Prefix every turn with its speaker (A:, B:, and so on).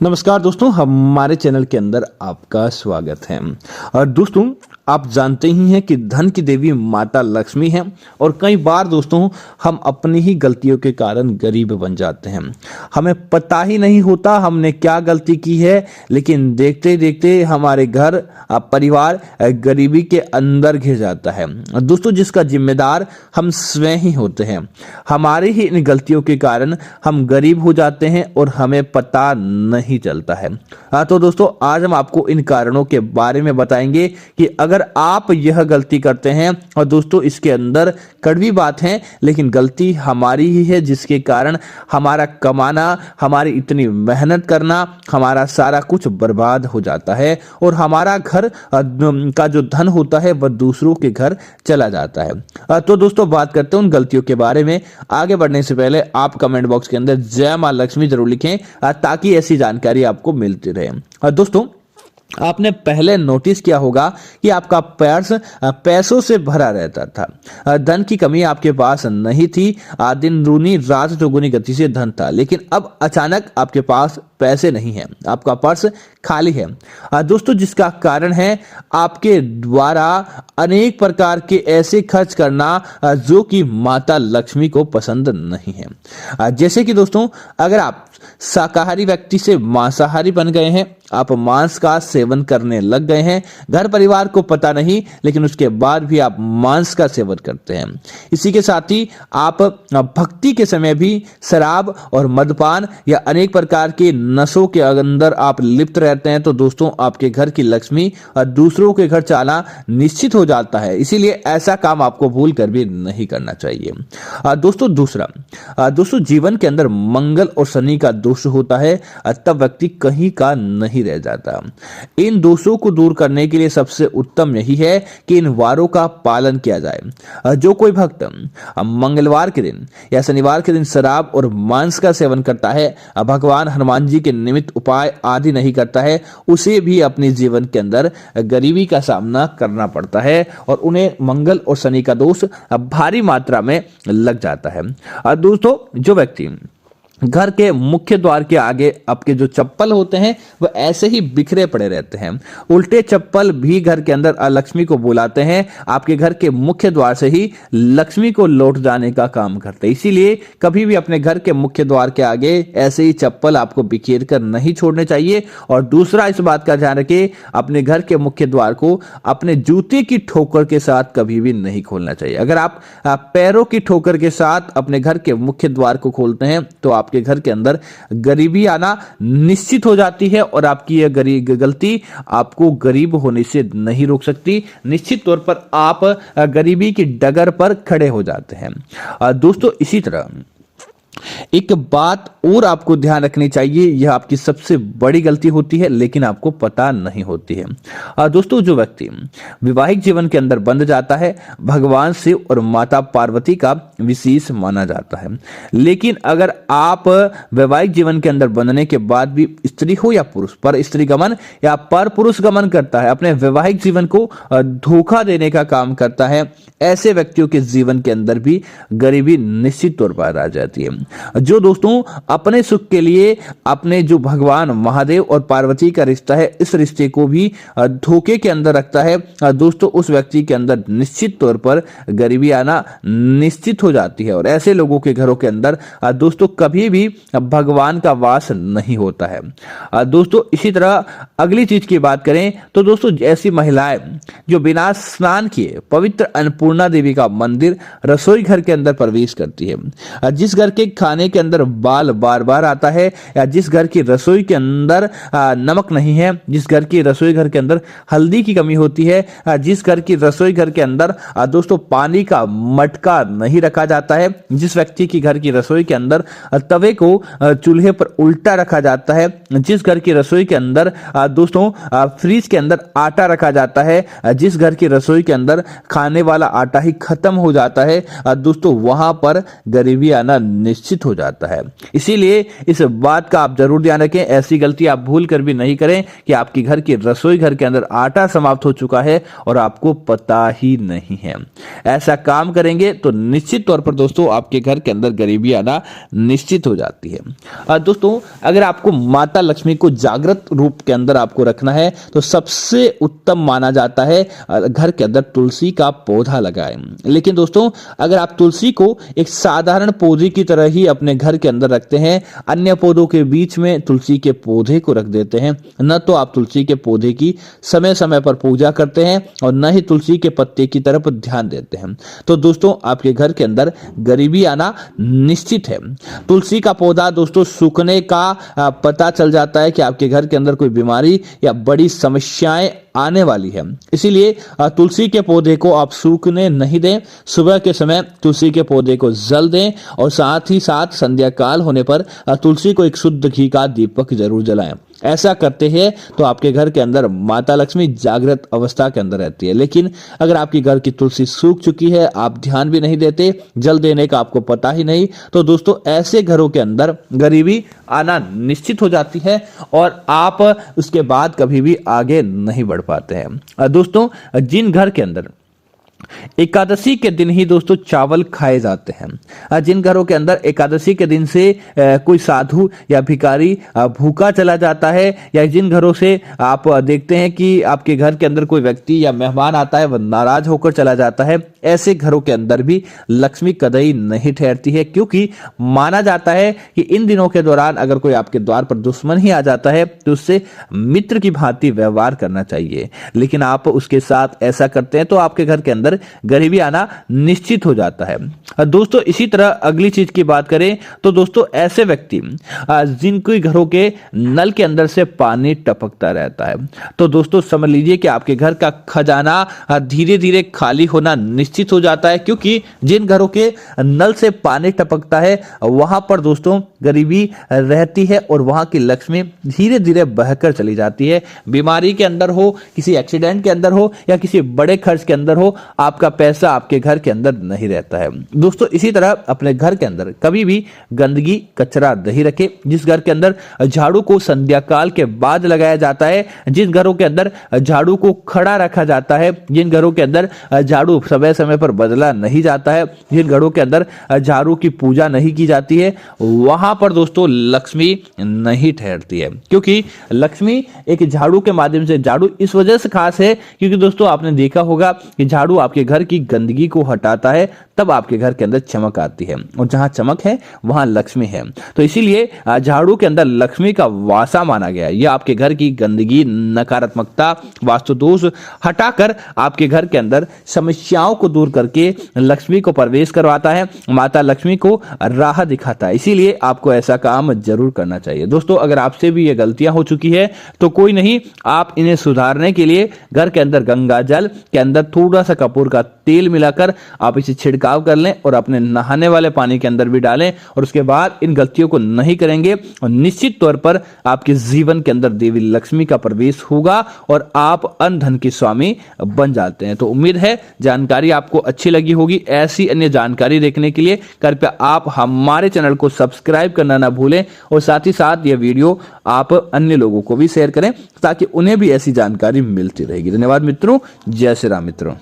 A: नमस्कार दोस्तों, हमारे चैनल के अंदर आपका स्वागत है। और दोस्तों, आप जानते ही हैं कि धन की देवी माता लक्ष्मी है और कई बार दोस्तों हम अपनी ही गलतियों के कारण गरीब बन जाते हैं। हमें पता ही नहीं होता हमने क्या गलती की है, लेकिन देखते देखते हमारे घर परिवार गरीबी के अंदर घिर जाता है। दोस्तों, जिसका जिम्मेदार हम स्वयं ही होते हैं। हमारी ही इन गलतियों के कारण हम गरीब हो जाते हैं और हमें पता नहीं चलता है। तो दोस्तों, आज हम आपको इन कारणों के बारे में बताएंगे कि अगर आप यह गलती करते हैं, और दोस्तों इसके अंदर कड़वी बात है, लेकिन गलती हमारी ही है, जिसके कारण हमारा कमाना, हमारी इतनी मेहनत करना, हमारा सारा कुछ बर्बाद हो जाता है और हमारा घर का जो धन होता है वह दूसरों के घर चला जाता है। तो दोस्तों, बात करते हैं उन गलतियों के बारे में। आगे बढ़ने से पहले आप कमेंट बॉक्स के अंदर जय मां लक्ष्मी जरूर लिखें, ताकि ऐसी जानकारी आपको मिलती रहे। दोस्तों, आपने पहले नोटिस किया होगा कि आपका पर्स पैसों से भरा रहता था। धन की कमी आपके पास नहीं थी। दिन दूनी रात चौगुनी गति से धन था, लेकिन अब अचानक आपके पास पैसे नहीं है, आपका पर्स खाली है। दोस्तों, जिसका कारण है आपके द्वारा अनेक प्रकार के ऐसे खर्च करना जो कि माता लक्ष्मी को पसंद नहीं है। जैसे कि दोस्तों, अगर आप शाकाहारी व्यक्ति से मांसाहारी बन गए हैं, आप मांस का सेवन करने लग गए हैं, घर परिवार को पता नहीं, लेकिन उसके बाद भी आप मांस का सेवन करते हैं। इसी के साथ ही आप भक्ति के समय भी शराब और मदपान या अनेक प्रकार के नशों के अंदर आप लिप्त रहते हैं, तो दोस्तों आपके घर की लक्ष्मी और दूसरों के घर चाला निश्चित हो जाता है। इसीलिए ऐसा काम आपको भूल कर भी नहीं करना चाहिए। दोस्तों, दूसरा दोस्तों, जीवन के अंदर मंगल और शनि का दोष होता है, तब व्यक्ति कहीं का नहीं रह जाता। इन दोषों को दूर करने के लिए सबसे उत्तम यही है कि इन वारों का पालन किया जाए। जो कोई भक्त मंगलवार के दिन या शनिवार के दिन शराब और मांस का सेवन करता है, भगवान हनुमान जी के निमित्त उपाय आदि नहीं करता है, उसे भी अपने जीवन के अंदर गरीबी का सामना करना पड़ता है और उन्हें मंगल और शनि का दोष भारी मात्रा में लग जाता है। दोस्तों, जो व्यक्ति घर के मुख्य द्वार के आगे आपके जो चप्पल होते हैं वह ऐसे ही बिखरे पड़े रहते हैं, उल्टे चप्पल भी घर के अंदर अलक्ष्मी को बुलाते हैं, आपके घर के मुख्य द्वार से ही लक्ष्मी को लौट जाने का काम करते हैं। इसीलिए कभी भी अपने घर के मुख्य द्वार के आगे ऐसे ही चप्पल आपको बिखेर कर नहीं छोड़ने चाहिए। और दूसरा, इस बात का ध्यान रखें, अपने घर के मुख्य द्वार को अपने जूते की ठोकर के साथ कभी भी नहीं खोलना चाहिए। अगर आप पैरों की ठोकर के साथ अपने घर के मुख्य द्वार को खोलते हैं तो आप के घर के अंदर गरीबी आना निश्चित हो जाती है और आपकी यह गलती आपको गरीब होने से नहीं रोक सकती। निश्चित तौर पर आप गरीबी की डगर पर खड़े हो जाते हैं। दोस्तों, इसी तरह एक बात और आपको ध्यान रखनी चाहिए, यह आपकी सबसे बड़ी गलती होती है, लेकिन आपको पता नहीं होती है। दोस्तों, जो व्यक्ति वैवाहिक जीवन के अंदर बंध जाता है, भगवान शिव और माता पार्वती का विशेष माना जाता है। लेकिन अगर आप वैवाहिक जीवन के अंदर बंधने के बाद भी स्त्री हो या पुरुष, पर स्त्री गमन या पर पुरुष गमन करता है, अपने वैवाहिक जीवन को धोखा देने का काम करता है, ऐसे व्यक्तियों के जीवन के अंदर भी गरीबी निश्चित तौर पर आ जाती है। जो दोस्तों अपने सुख के लिए अपने जो भगवान महादेव और पार्वती का रिश्ता है, इस रिश्ते को भी धोखे के अंदर रखता है, दोस्तों उस व्यक्ति के अंदर निश्चित तौर पर गरीबी आना निश्चित हो जाती है। और ऐसे लोगों के घरों के अंदर दोस्तों कभी भी भगवान का वास नहीं होता है। दोस्तों, इसी तरह अगली चीज की बात करें तो दोस्तों, ऐसी महिलाएं जो बिना स्नान किए पवित्र अन्नपूर्णा देवी का मंदिर रसोई घर के अंदर प्रवेश करती है, जिस घर के खाने के अंदर बाल बार बार आता है, या जिस घर की रसोई के अंदर नमक नहीं है, जिस घर की रसोई घर के अंदर हल्दी की कमी होती है, जिस घर की रसोई घर के अंदर दोस्तों पानी का मटका नहीं रखा जाता है, जिस व्यक्ति की घर की रसोई के अंदर तवे को चूल्हे पर उल्टा रखा जाता है, जिस घर की रसोई के अंदर दोस्तों फ्रिज के अंदर आटा रखा जाता है, जिस घर की रसोई के अंदर खाने वाला आटा ही खत्म हो जाता है, दोस्तों वहां पर गरीबी आना निश्चित निश्चित हो जाता है। इसीलिए इस बात का आप जरूर ध्यान रखें, ऐसी गलती आप भूल कर भी नहीं करें कि आपके घर की रसोई घर के अंदर आटा समाप्त हो चुका है और आपको पता ही नहीं है। ऐसा काम करेंगे तो निश्चित तौर पर दोस्तों आपके घर के अंदर गरीबी आना निश्चित हो जाती है। दोस्तों अगर आपको माता लक्ष्मी को जागृत रूप के अंदर आपको रखना है तो सबसे उत्तम माना जाता है घर के अंदर तुलसी का पौधा लगाएं। लेकिन दोस्तों अगर आप तुलसी को एक साधारण पौधे की तरह ही अपने घर के अंदर रखते हैं, अन्य पौधों के बीच में तुलसी के पौधे को रख देते हैं, न तो आप तुलसी के पौधे की समय समय पर पूजा करते हैं और न ही तुलसी के पत्ते की तरफ ध्यान देते हैं, तो दोस्तों आपके घर के अंदर गरीबी आना निश्चित है। तुलसी का पौधा दोस्तों सूखने का पता चल जाता है कि आपके घर के अंदर कोई बीमारी या बड़ी समस्याएं आने वाली है। इसीलिए तुलसी के पौधे को आप सूखने नहीं दें। सुबह के समय तुलसी के पौधे को जल दें और साथ ही साथ संध्या काल होने पर तुलसी को एक शुद्ध घी का दीपक जरूर जलाएं। ऐसा करते हैं तो आपके घर के अंदर माता लक्ष्मी जागृत अवस्था के अंदर रहती है। लेकिन अगर आपके घर की तुलसी सूख चुकी है, आप ध्यान भी नहीं देते, जल देने का आपको पता ही नहीं, तो दोस्तों ऐसे घरों के अंदर गरीबी आना निश्चित हो जाती है और आप उसके बाद कभी भी आगे नहीं बढ़ पाते हैं। दोस्तों जिन घर के अंदर एकादशी के दिन ही दोस्तों चावल खाए जाते हैं, जिन घरों के अंदर एकादशी के दिन से कोई साधु या भिखारी भूखा चला जाता है, या जिन घरों से आप देखते हैं कि आपके घर के अंदर कोई व्यक्ति या मेहमान आता है वह नाराज होकर चला जाता है, ऐसे घरों के अंदर भी लक्ष्मी कदई नहीं ठहरती है। क्योंकि माना जाता है कि इन दिनों के दौरान अगर कोई आपके द्वार पर दुश्मन ही आ जाता है तो उससे मित्र की भांति व्यवहार करना चाहिए, लेकिन आप उसके साथ ऐसा करते हैं तो आपके घर के अंदर गरीबी आना निश्चित हो जाता है। दोस्तों इसी तरह अगली चीज की बात करें तो दोस्तों ऐसे व्यक्ति जिनके घरों के नल के अंदर से पानी टपकता रहता है, तो दोस्तों समझ लीजिए कि आपके घर का खजाना धीरे धीरे खाली होना निश्चित हो जाता है। क्योंकि जिन घरों के नल से पानी टपकता है वहां पर दोस्तों गरीबी रहती है और वहां की लक्ष्मी धीरे धीरे बहकर चली जाती है। बीमारी के अंदर हो, किसी एक्सीडेंट के अंदर हो या किसी बड़े खर्च के अंदर हो, आपका पैसा आपके घर के अंदर नहीं रहता है। दोस्तों इसी तरह अपने घर के अंदर कभी भी गंदगी कचरा नहीं रखें। जिस घर के अंदर झाड़ू को संध्या काल के बाद लगाया जाता है, जिन घरों के अंदर झाड़ू को खड़ा रखा जाता है, जिन घरों के अंदर झाड़ू समय समय पर बदला नहीं जाता है, जिन घरों के अंदर झाड़ू की पूजा नहीं की जाती है, वहां पर दोस्तों लक्ष्मी नहीं ठहरती है। क्योंकि लक्ष्मी एक झाड़ू के माध्यम से, झाड़ू इस वजह से खास है क्योंकि दोस्तों आपने देखा होगा कि झाड़ू आपके घर की गंदगी को हटाता है, तब आपके घर के अंदर चमक आती है, और जहां चमक है वहां लक्ष्मी है। तो इसीलिए झाड़ू के अंदर लक्ष्मी का वासा माना गया है। यह आपके घर की गंदगी, नकारात्मकता, वास्तु दोष हटाकर आपके घर के अंदर समस्याओं को दूर करके लक्ष्मी को प्रवेश करवाता है, माता लक्ष्मी को राह दिखाता है। इसीलिए आपको ऐसा काम जरूर करना चाहिए। दोस्तों अगर आपसे भी ये गलतियां हो चुकी है तो कोई नहीं, आप इन्हें सुधारने के लिए घर के अंदर गंगा जल के अंदर थोड़ा सा कपूर का तेल मिलाकर आप इसे छिड़काव कर लें और अपने नहाने वाले पानी के अंदर भी डालें, और उसके बाद इन गलतियों को नहीं करेंगे और निश्चित तौर पर आपके जीवन के अंदर देवी लक्ष्मी का प्रवेश होगा और आप अन्न धन के स्वामी बन जाते हैं। तो उम्मीद है जानकारी आपको अच्छी लगी होगी। ऐसी अन्य जानकारी देखने के लिए कृपया आप हमारे चैनल को सब्सक्राइब करना ना भूलें और साथ ही साथ यह वीडियो आप अन्य लोगों को भी शेयर करें ताकि उन्हें भी ऐसी जानकारी मिलती रहेगी। धन्यवाद मित्रों। जय श्री राम मित्रों।